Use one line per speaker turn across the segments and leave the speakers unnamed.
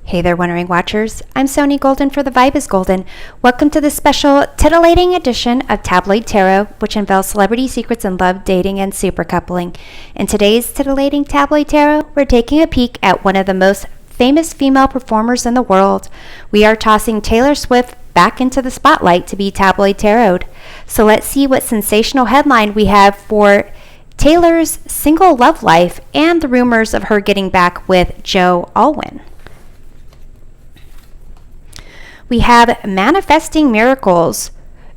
Hey there, Wondering Watchers. I'm Sony Golden for The Vibe is Golden. Welcome to this special titillating edition of Tabloid Tarot, which unveils celebrity secrets in love, dating, and supercoupling. In today's titillating Tabloid Tarot, we're taking a peek at one of the most famous female performers in the world. We are tossing Taylor Swift back into the spotlight to be tabloid tarot. So let's see what sensational headline we have for Taylor's single love life and the rumors of her getting back with Joe Alwyn. We have manifesting miracles.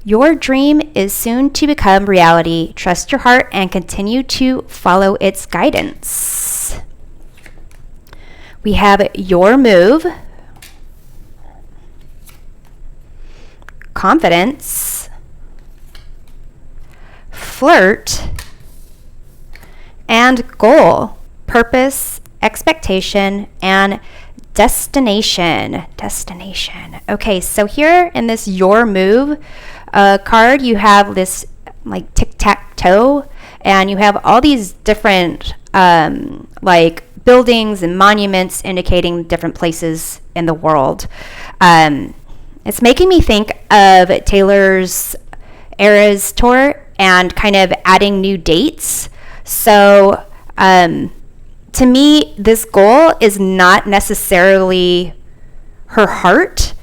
Your dream is soon to become reality. Trust your heart and continue to follow its guidance. We have your move, confidence, flirt, and goal, purpose, expectation, and destination. Okay, so here in this your move card, you have this like tic-tac-toe, and you have all these different like buildings and monuments indicating different places in the world. It's making me think of Taylor's Eras tour and kind of adding new dates. So to me, this goal is not necessarily her heart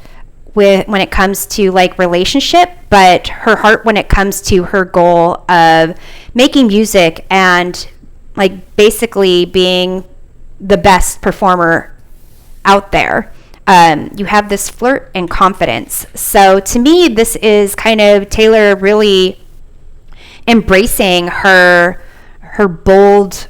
when it comes to like relationship, but her heart when it comes to her goal of making music and like basically being the best performer out there. You have this flirt and confidence. So to me, this is kind of Taylor really embracing her bold,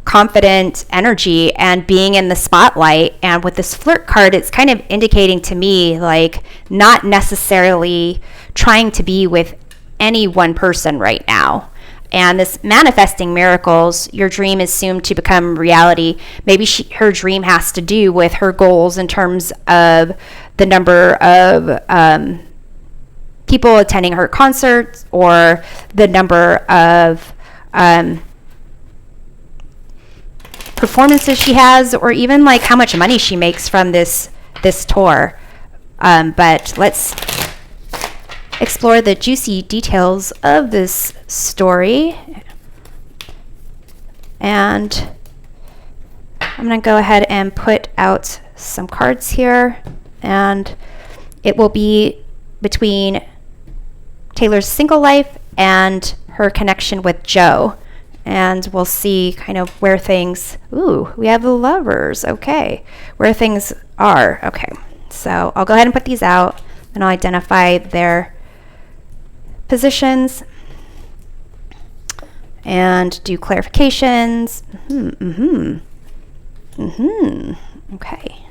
confident energy and being in the spotlight. And with this flirt card, it's kind of indicating to me like not necessarily trying to be with any one person right now. And this manifesting miracles, your dream is soon to become reality. Maybe her dream has to do with her goals in terms of the number of people attending her concerts, or the number of performances she has, or even like how much money she makes from this tour. But let's explore the juicy details of this story. And I'm going to go ahead and put out some cards here, and it will be between Taylor's single life and her connection with Joe. And we'll see kind of where things, we have the Lovers, okay, where things are. Okay, so I'll go ahead and put these out, and I'll identify their positions and do clarifications. Okay.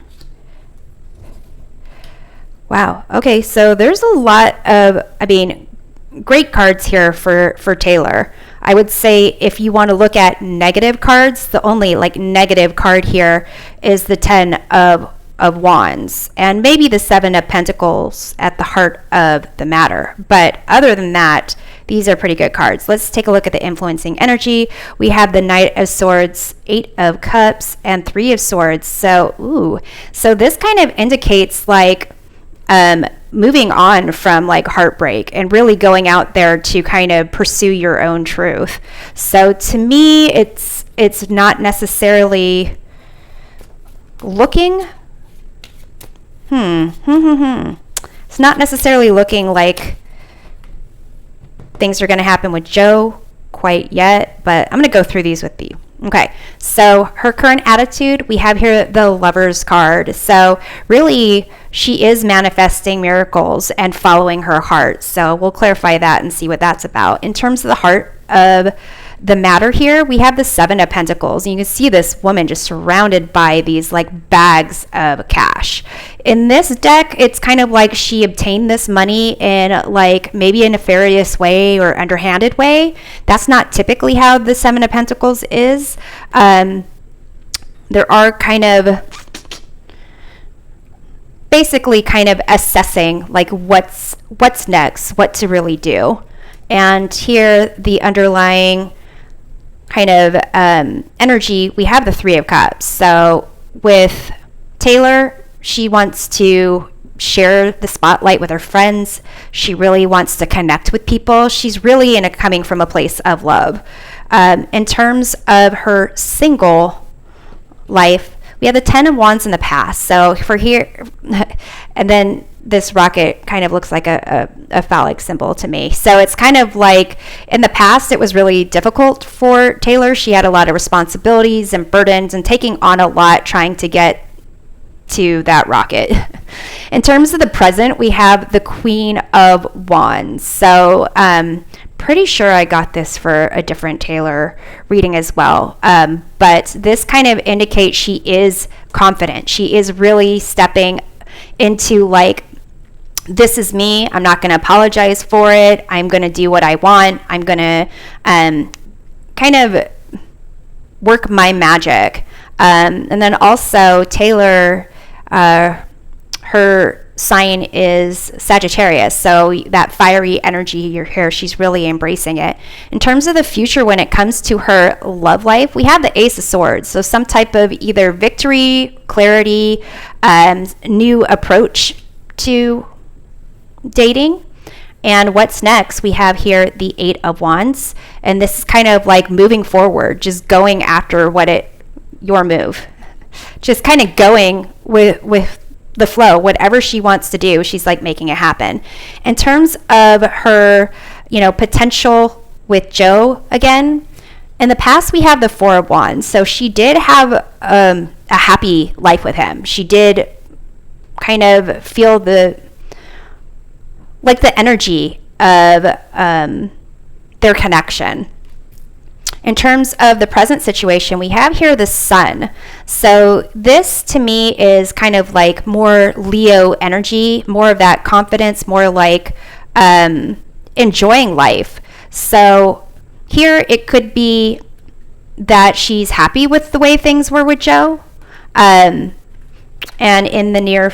Wow, okay, so there's a lot of, great cards here for Taylor. I would say if you want to look at negative cards, the only like negative card here is the 10 of Wands, and maybe the 7 of Pentacles at the heart of the matter. But other than that, these are pretty good cards. Let's take a look at the influencing energy. We have the Knight of Swords, 8 of Cups, and 3 of Swords. So this kind of indicates like moving on from like heartbreak and really going out there to kind of pursue your own truth. So to me, it's not necessarily looking it's not necessarily looking like things are going to happen with Joe quite yet, but I'm going to go through these with you. Okay, so her current attitude, we have here the Lovers card. So really, she is manifesting miracles and following her heart. So we'll clarify that and see what that's about. In terms of the heart of the matter here, we have the 7 of Pentacles. And you can see this woman just surrounded by these like bags of cash. In this deck, it's kind of like she obtained this money in like maybe a nefarious way or underhanded way. That's not typically how the 7 of Pentacles is. There are kind of basically kind of assessing like what's next, what to really do. And here the underlying kind of energy, we have the 3 of Cups. So with Taylor, She wants to share the spotlight with her friends. She really wants to connect with people. She's really coming from a place of love. In terms of her single life, we have the 10 of Wands in the past. So for here, and then this rocket kind of looks like a phallic symbol to me. So it's kind of like in the past, it was really difficult for Taylor. She had a lot of responsibilities and burdens and taking on a lot trying to get to that rocket. In terms of the present, we have the Queen of Wands. So pretty sure I got this for a different Taylor reading as well. But this kind of indicates she is confident. She is really stepping into like, this is me. I'm not going to apologize for it. I'm going to do what I want. I'm going to kind of work my magic. And then also Taylor, her sign is Sagittarius, so that fiery energy you're here, she's really embracing it. In terms of the future, when it comes to her love life, we have the Ace of Swords, so some type of either victory, clarity, new approach to dating. And what's next? We have here the 8 of Wands, and this is kind of like moving forward, just going after your move, just kind of going with the flow. Whatever she wants to do, she's like making it happen. In terms of her, potential with Joe again, in the past we have the 4 of Wands. So she did have a happy life with him. She did kind of feel the energy of their connection. In terms of the present situation, we have here the Sun. So this to me is kind of like more Leo energy, more of that confidence, more like enjoying life. So here it could be that she's happy with the way things were with Joe. And in the near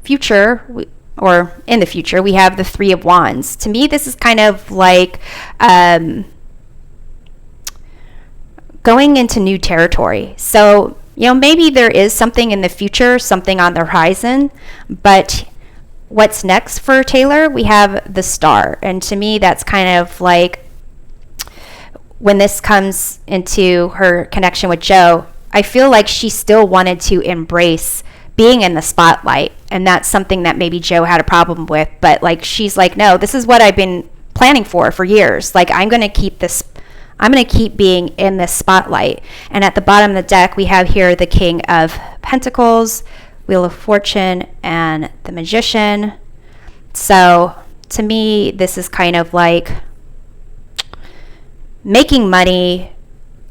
future, or in the future, we have the 3 of Wands. To me, this is kind of like going into new territory. So, maybe there is something in the future, something on the horizon, but what's next for Taylor? We have the Star. And to me, that's kind of like when this comes into her connection with Joe, I feel like she still wanted to embrace being in the spotlight. And that's something that maybe Joe had a problem with. But like, she's like, no, this is what I've been planning for years. Like, I'm going to keep being in this spotlight. And at the bottom of the deck, we have here the King of Pentacles, Wheel of Fortune, and the Magician. So to me, this is kind of like making money,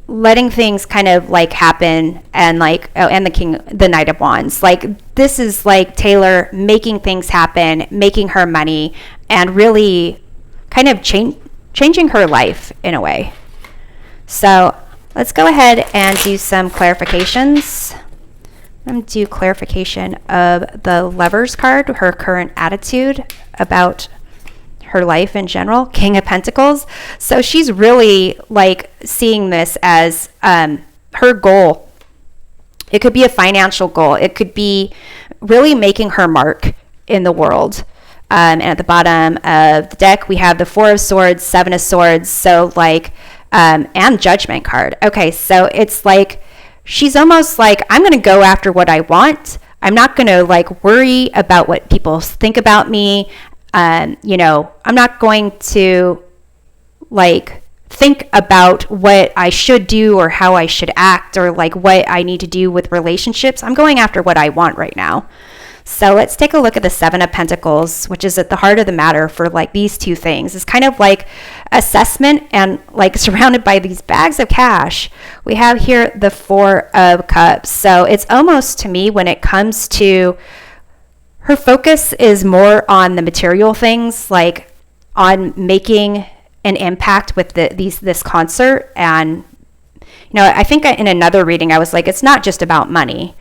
letting things kind of like happen, and and the Knight of Wands. Like, this is like Taylor making things happen, making her money, and really kind of changing her life in a way. So let's go ahead and do some clarifications. I'm going to do clarification of the Lovers card, her current attitude about her life in general, King of Pentacles. So she's really like seeing this as her goal. It could be a financial goal. It could be really making her mark in the world. And at the bottom of the deck, we have the 4 of Swords, 7 of Swords. So like, and Judgment card. Okay, so it's like she's almost like, I'm going to go after what I want. I'm not going to like worry about what people think about me. I'm not going to like think about what I should do or how I should act or like what I need to do with relationships. I'm going after what I want right now. So let's take a look at the 7 of Pentacles, which is at the heart of the matter for like these two things. It's kind of like assessment and like surrounded by these bags of cash. We have here the 4 of Cups. So it's almost, to me, when it comes to her focus is more on the material things, like on making an impact with this concert. And, I think in another reading, I was like, it's not just about money.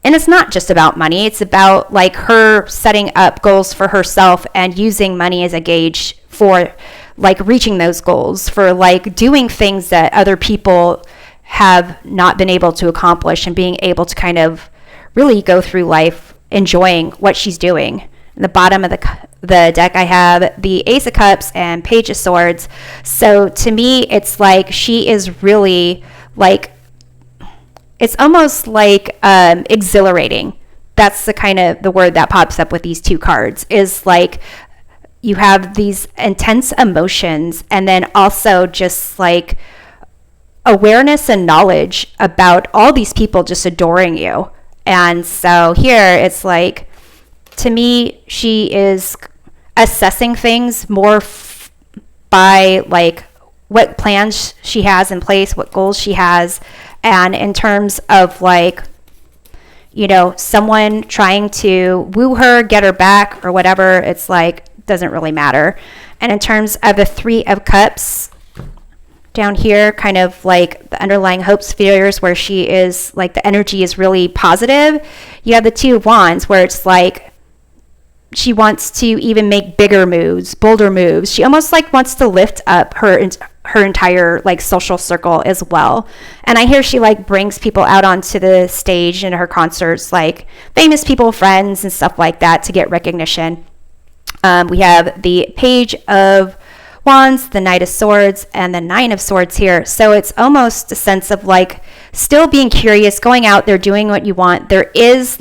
And it's not just about money. It's about like her setting up goals for herself and using money as a gauge for like reaching those goals, for like doing things that other people have not been able to accomplish and being able to kind of really go through life enjoying what she's doing. In the bottom of the deck, I have the Ace of Cups and Page of Swords. So to me, it's like she is really like, it's almost like exhilarating. That's the kind of the word that pops up with these two cards, is like you have these intense emotions and then also just like awareness and knowledge about all these people just adoring you. And so here it's like, to me, she is assessing things more by like what plans she has in place, what goals she has, and in terms of like, you know, someone trying to woo her, get her back or whatever, it's like, doesn't really matter. And in terms of the Three of Cups down here, kind of like the underlying hopes, fears, where she is like the energy is really positive. You have the Two of Wands, where it's like she wants to even make bigger moves, bolder moves. She almost like wants to lift up her entire like social circle as well. And I hear she like brings people out onto the stage in her concerts, like famous people, friends and stuff like that, to get recognition. We have the Page of Wands, the Knight of Swords, and the Nine of Swords here. So it's almost a sense of like still being curious, going out there, doing what you want. There is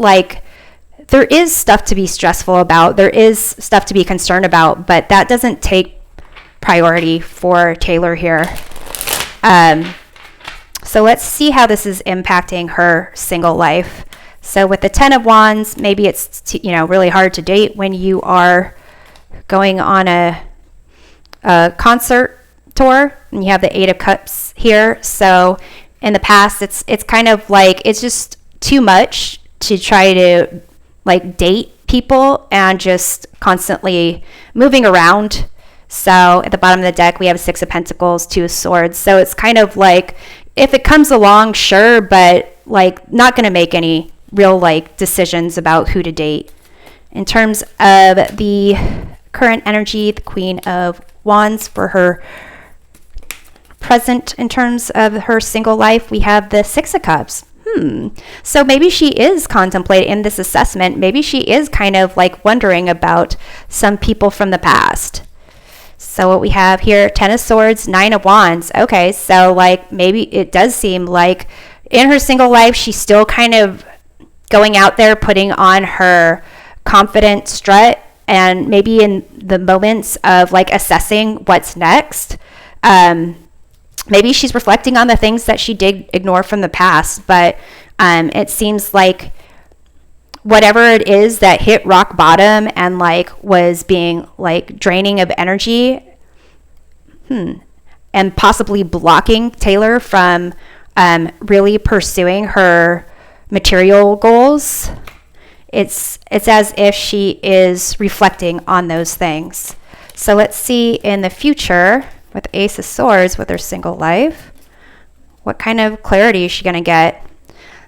stuff to be stressful about. There is stuff to be concerned about, but that doesn't take priority for Taylor here. So let's see how this is impacting her single life. So with the Ten of Wands, maybe it's really hard to date when you are going on a concert tour, and you have the Eight of Cups here. So in the past, it's kind of like it's just too much to try to like date people and just constantly moving around. So at the bottom of the deck, we have Six of Pentacles, Two of Swords. So it's kind of like, if it comes along, sure, but like not going to make any real like decisions about who to date. In terms of the current energy, the Queen of Wands for her present in terms of her single life, we have the Six of Cups. So maybe she is contemplating in this assessment, maybe she is kind of like wondering about some people from the past. So what we have here, Ten of Swords, Nine of Wands. Okay, so like maybe it does seem like in her single life, she's still kind of going out there, putting on her confident strut, and maybe in the moments of like assessing what's next, maybe she's reflecting on the things that she did ignore from the past, but it seems like whatever it is that hit rock bottom and like was being like draining of energy, and possibly blocking Taylor from really pursuing her material goals, it's as if she is reflecting on those things. So let's see in the future with Ace of Swords with her single life, what kind of clarity is she going to get?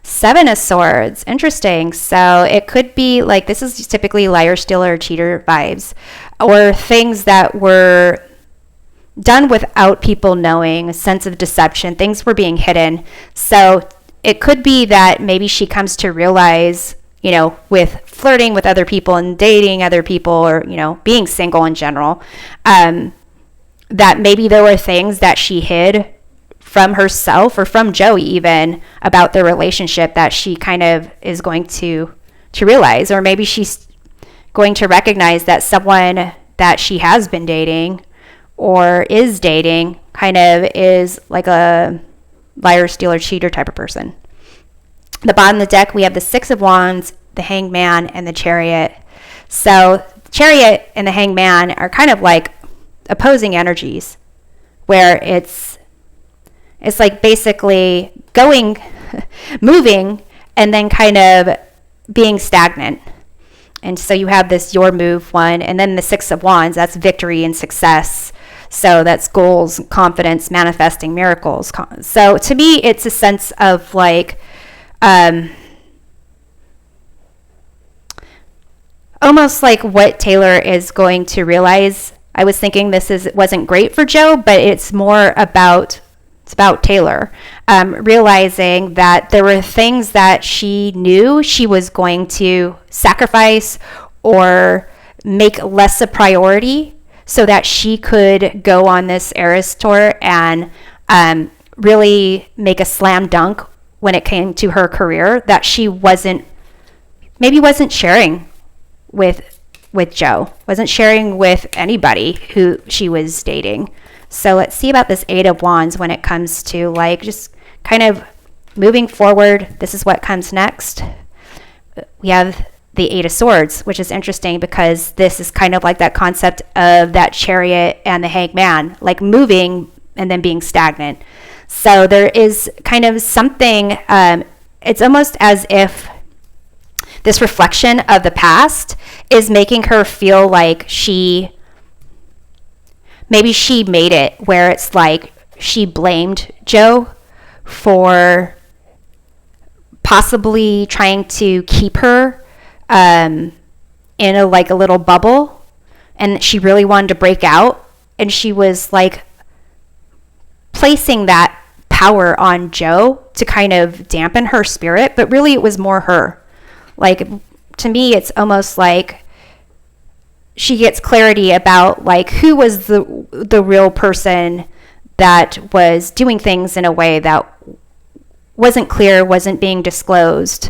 Seven of Swords. Interesting. So it could be like, this is typically liar, stealer, cheater vibes, or things that were done without people knowing, a sense of deception. Things were being hidden. So it could be that maybe she comes to realize, with flirting with other people and dating other people, or, being single in general, that maybe there were things that she hid from herself or from Joey even about their relationship that she kind of is going to realize. Or maybe she's going to recognize that someone that she has been dating or is dating kind of is like a liar, stealer, cheater type of person. The bottom of the deck, we have the Six of Wands, the Hangman, and the Chariot. So Chariot and the Hangman are kind of like opposing energies, where it's like basically going, moving, and then kind of being stagnant. And so you have this your move one, and then the Six of Wands, that's victory and success. So that's goals, confidence, manifesting miracles. So to me, it's a sense of like, almost like what Taylor is going to realize. I was thinking wasn't great for Joe, but it's more about It's about Taylor, realizing that there were things that she knew she was going to sacrifice or make less a priority so that she could go on this Eras tour and really make a slam dunk when it came to her career that she wasn't sharing with Joe, wasn't sharing with anybody who she was dating. So let's see about this Eight of Wands when it comes to like just kind of moving forward. This is what comes next. We have the Eight of Swords, which is interesting because this is kind of like that concept of that Chariot and the Hangman, like moving and then being stagnant. So there is kind of something, it's almost as if this reflection of the past is making her feel like maybe she made it where it's like she blamed Joe for possibly trying to keep her in a little bubble, and she really wanted to break out, and she was like placing that power on Joe to kind of dampen her spirit, but really it was more her. Like, to me, it's almost like she gets clarity about like who was the real person that was doing things in a way that wasn't clear, wasn't being disclosed.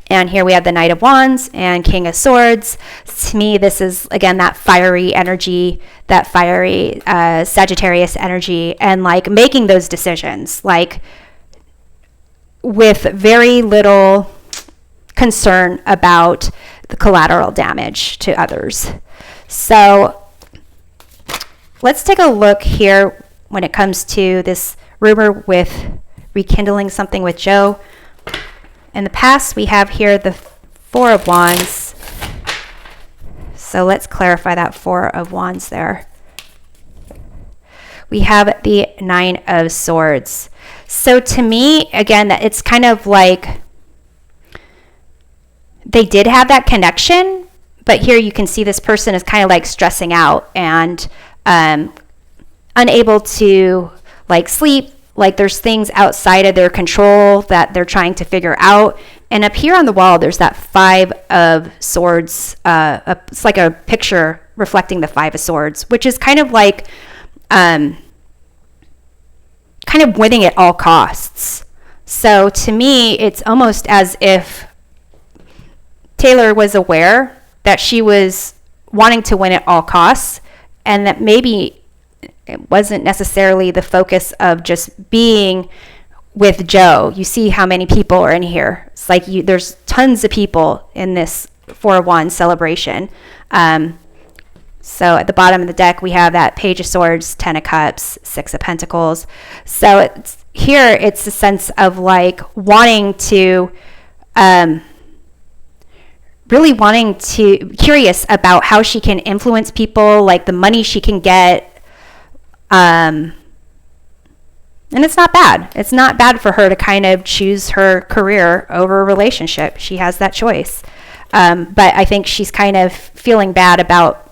And here we have the Knight of Wands and King of Swords. To me, this is, again, that fiery energy, that fiery Sagittarius energy, and like making those decisions, like with very little concern about the collateral damage to others. So let's take a look here when it comes to this rumor with rekindling something with Joe. In the past, we have here the Four of Wands. So let's clarify that Four of Wands there. We have the Nine of Swords. So to me, again, it's kind of like they did have that connection, but here you can see this person is kind of like stressing out and unable to like sleep. Like there's things outside of their control that they're trying to figure out. And up here on the wall, there's that Five of Swords. It's like a picture reflecting the Five of Swords, which is kind of like kind of winning at all costs. So to me, it's almost as if Taylor was aware that she was wanting to win at all costs, and that maybe it wasn't necessarily the focus of just being with Joe. You see how many people are in here. It's like there's tons of people in this Four of Wands celebration. So at the bottom of the deck, we have that Page of Swords, Ten of Cups, Six of Pentacles. So it's a sense of like wanting to, really curious about how she can influence people, like the money she can get. And it's not bad. It's not bad for her to kind of choose her career over a relationship. She has that choice. But I think she's kind of feeling bad about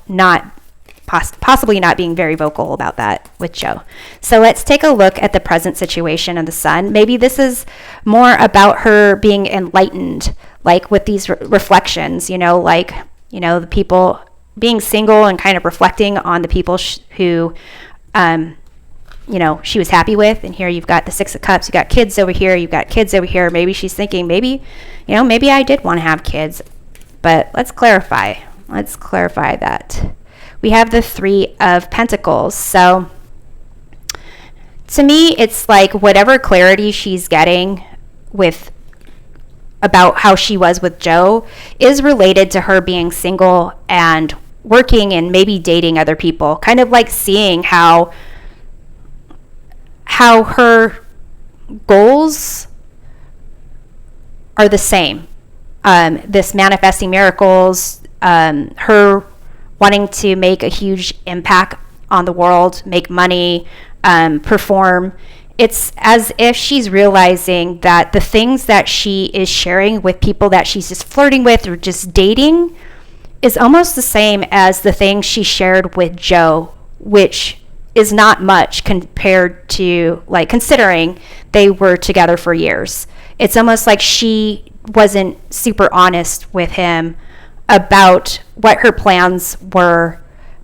possibly not being very vocal about that with Joe. So let's take a look at the present situation of the Sun. Maybe this is more about her being enlightened, like with these reflections, the people being single and kind of reflecting on the people who, she was happy with. And here you've got the Six of Cups, you got kids over here, you've got kids over here. Maybe she's thinking, maybe I did want to have kids. But let's clarify that. We have the Three of Pentacles. So to me, it's like whatever clarity she's getting about how she was with Joe is related to her being single and working and maybe dating other people, kind of like seeing how her goals are the same. This manifesting miracles, her wanting to make a huge impact on the world, make money, perform. It's as if she's realizing that the things that she is sharing with people that she's just flirting with or just dating is almost the same as the things she shared with Joe, which is not much compared to, like, considering they were together for years. It's almost like she wasn't super honest with him about what her plans were,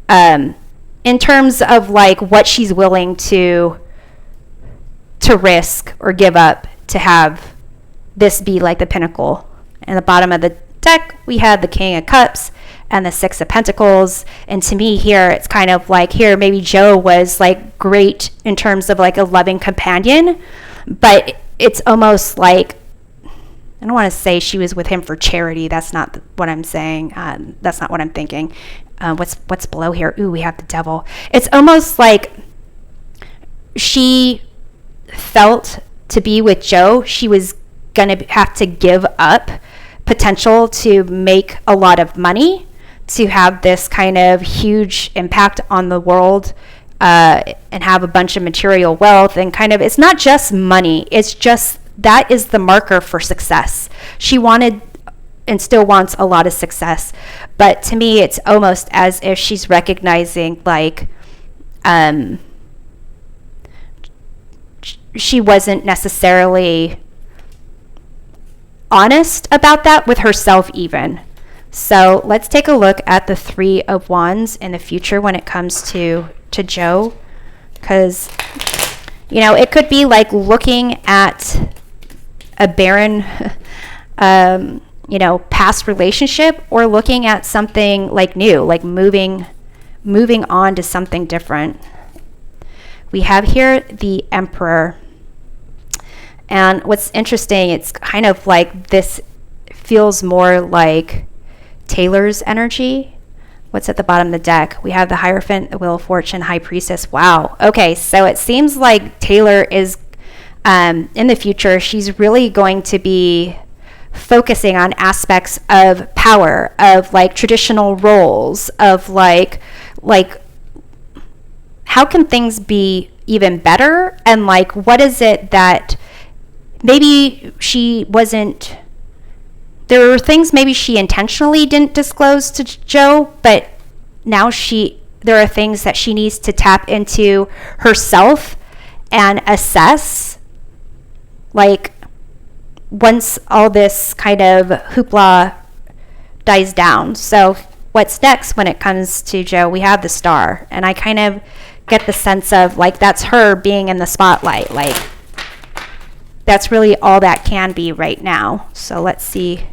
in terms of like what she's willing to risk or give up to have this be like the pinnacle. And the bottom of the deck, we have the King of Cups and the Six of Pentacles. And to me here, it's kind of like, here, maybe Joe was like great in terms of like a loving companion, but it's almost like, I don't want to say she was with him for charity. That's not what I'm saying. That's not what I'm thinking. What's below here? Ooh, we have the Devil. It's almost like she felt to be with Joe, she was going to have to give up potential to make a lot of money, to have this kind of huge impact on the world, and have a bunch of material wealth, and kind of, it's not just money, it's just, that is the marker for success. She wanted and still wants a lot of success, but to me it's almost as if she's recognizing like she wasn't necessarily honest about that with herself even. So let's take a look at the Three of Wands in the future when it comes to Joe, because it could be like looking at a barren past relationship, or looking at something like new, like moving on to something different. We have here the Emperor. And what's interesting, it's kind of like this feels more like Taylor's energy. What's at the bottom of the deck? We have the Hierophant, the Wheel of Fortune, High Priestess. Wow. Okay, so it seems like Taylor is, in the future, she's really going to be focusing on aspects of power, of like traditional roles, of like how can things be even better, and like what is it that maybe she wasn't, there were things maybe she intentionally didn't disclose to Joe, but now there are things that she needs to tap into herself and assess, like once all this kind of hoopla dies down. So what's next when it comes to Joe? We have the Star, and I kind of get the sense of like that's her being in the spotlight, like that's really all that can be right now. So let's see.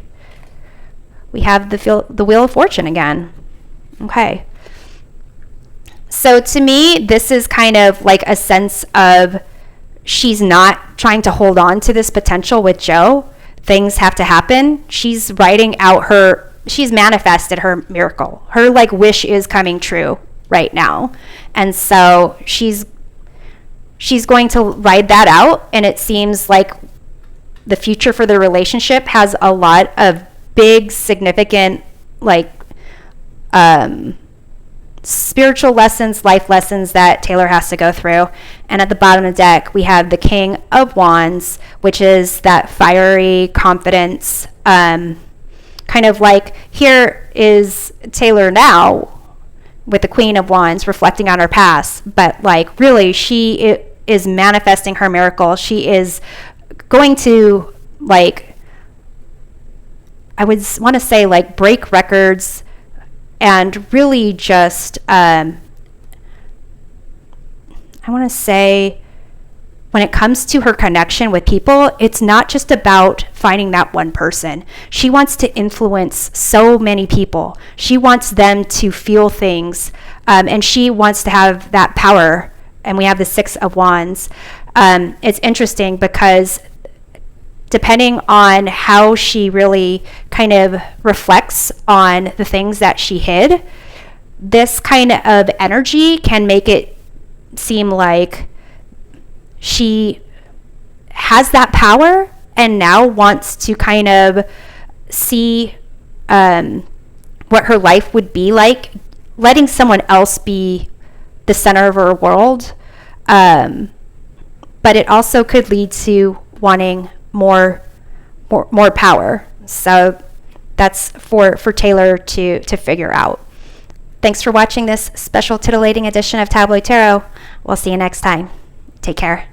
We have the Wheel of Fortune again. Okay. So to me, this is kind of like a sense of she's not trying to hold on to this potential with Joe. Things have to happen. She's writing out she's manifested her miracle. Her like wish is coming true right now. And so she's going to ride that out. And it seems like the future for the relationship has a lot of big, significant, like, spiritual lessons, life lessons that Taylor has to go through. And at the bottom of the deck, we have the King of Wands, which is that fiery confidence, kind of like here is Taylor now with the Queen of Wands reflecting on her past, but like really she is manifesting her miracle. She is going to, like, I would want to say like break records, and really just, I want to say when it comes to her connection with people, it's not just about finding that one person. She wants to influence so many people. She wants them to feel things, and she wants to have that power. And we have the Six of Wands. It's interesting because depending on how she really kind of reflects on the things that she hid, this kind of energy can make it seem like she has that power and now wants to kind of see what her life would be like, letting someone else be the center of her world. But it also could lead to wanting more power. So that's for Taylor to figure out. Thanks for watching this special titillating edition of Tabloid Tarot. We'll see you next time. Take care.